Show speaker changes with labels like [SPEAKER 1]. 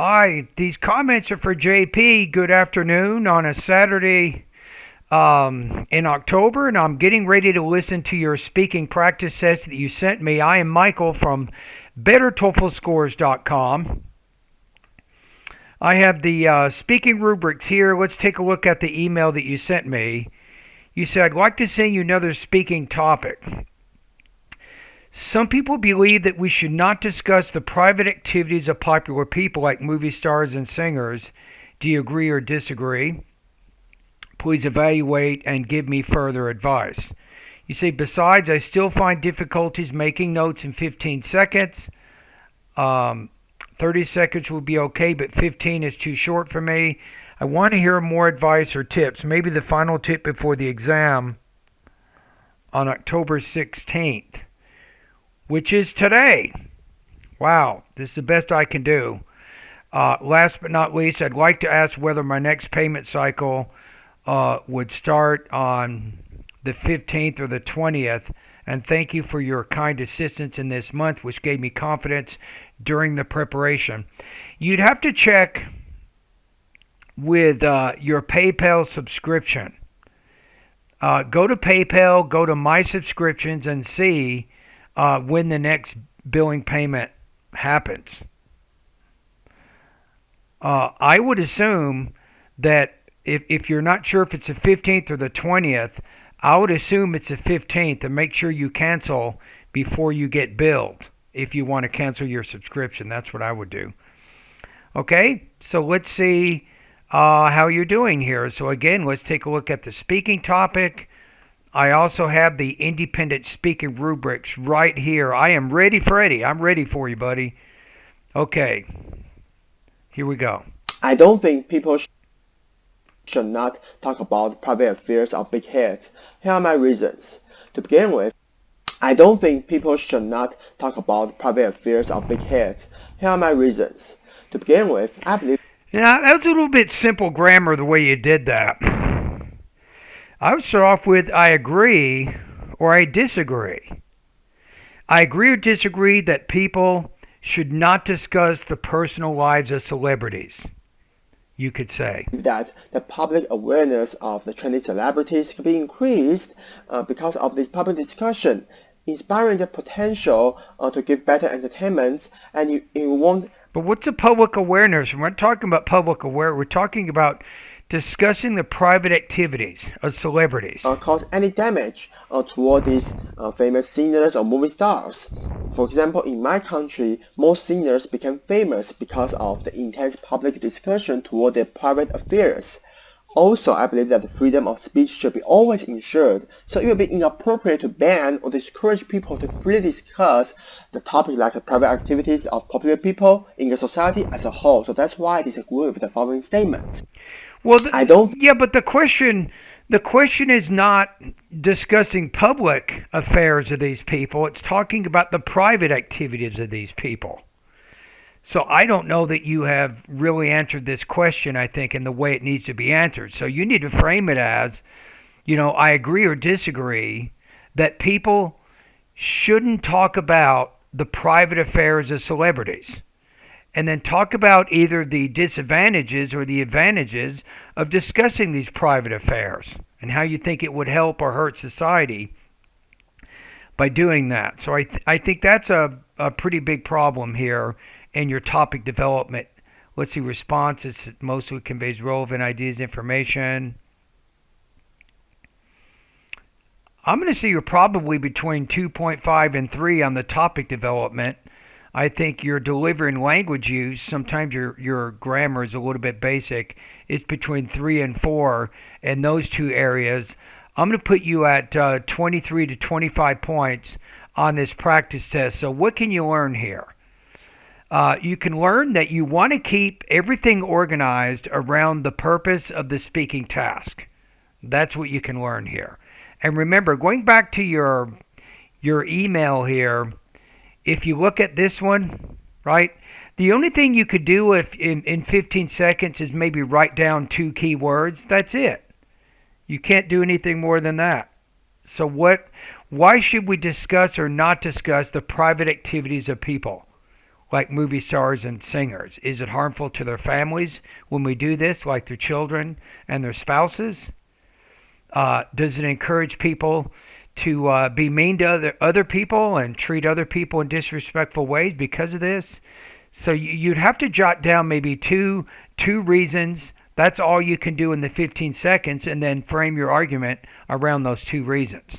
[SPEAKER 1] Hi, these comments are for JP. Good afternoon on a Saturday in October, and I'm getting ready to listen to your speaking practice test that you sent me. I am Michael from BetterTOEFLScores.com. I have the speaking rubrics here. Let's take a look at the email that you sent me. You said, I'd like to send you another speaking topic. Some people believe that we should not discuss the private activities of popular people like movie stars and singers. Do you agree or disagree? Please evaluate and give me further advice. You say, besides, I still find difficulties making notes in 15 seconds. 30 seconds would be okay, but 15 is too short for me. I want to hear more advice or tips. Maybe the final tip before the exam on October 16th. Which is today. Wow, this is the best I can do. Last but not least, I'd like to ask whether my next payment cycle would start on the 15th or the 20th. And thank you for your kind assistance in this month, which gave me confidence during the preparation. You'd have to check with your PayPal subscription. Go to PayPal, go to My Subscriptions, and see when the next billing payment happens. I would assume that if you're not sure if it's the 15th or the 20th, I would assume it's the 15th, and make sure you cancel before you get billed if you want to cancel your subscription. That's what I would do. Okay, so let's see how you're doing here. So again, let's take a look at the speaking topic. I also have the independent speaking rubrics right here. I am ready, Freddie. I'm ready for you, buddy. Okay, here we go.
[SPEAKER 2] I don't think people should not talk about private affairs of big heads. Here are my reasons. To begin with, I don't think people should not talk about private affairs of big heads. Here are my reasons. To begin with, I believe...
[SPEAKER 1] Yeah, that was a little bit simple grammar the way you did that. I would start off with I agree or I disagree. I agree or disagree that people should not discuss the personal lives of celebrities. You could say
[SPEAKER 2] that the public awareness of the trendy celebrities could be increased because of this public discussion, inspiring the potential to give better entertainment, and you won't...
[SPEAKER 1] But what's the public awareness? We're not talking about public awareness. We're talking about discussing the private activities of celebrities.
[SPEAKER 2] Cause any damage toward these famous singers or movie stars. For example, in my country, most singers became famous because of the intense public discussion toward their private affairs. Also, I believe that the freedom of speech should be always ensured, so it would be inappropriate to ban or discourage people to freely discuss the topic like the private activities of popular people in the society as a whole. So that's why I disagree with the following statement.
[SPEAKER 1] Well, but the question is not discussing public affairs of these people. It's talking about the private activities of these people. So I don't know that you have really answered this question, I think, in the way it needs to be answered. So you need to frame it as, I agree or disagree that people shouldn't talk about the private affairs of celebrities. And then talk about either the disadvantages or the advantages of discussing these private affairs and how you think it would help or hurt society by doing that. So I think that's a pretty big problem here in your topic development. Let's see, responses mostly conveys relevant ideas and information. I'm going to say you're probably between 2.5 and 3 on the topic development. I think your delivering language use, sometimes your grammar is a little bit basic. It's between 3 and 4 in those two areas. I'm going to put you at 23 to 25 points on this practice test. So what can you learn here? You can learn that you want to keep everything organized around the purpose of the speaking task. That's what you can learn here. And remember, going back to your email here, if you look at this one, right, the only thing you could do if in 15 seconds is maybe write down 2 keywords. That's it. You can't do anything more than that. So why should we discuss or not discuss the private activities of people? like movie stars and singers? Is it harmful to their families when we do this, like their children and their spouses? Does it encourage people to be mean to other people and treat other people in disrespectful ways because of this? So you'd have to jot down maybe two reasons. That's all you can do in the 15 seconds, and then frame your argument around those two reasons.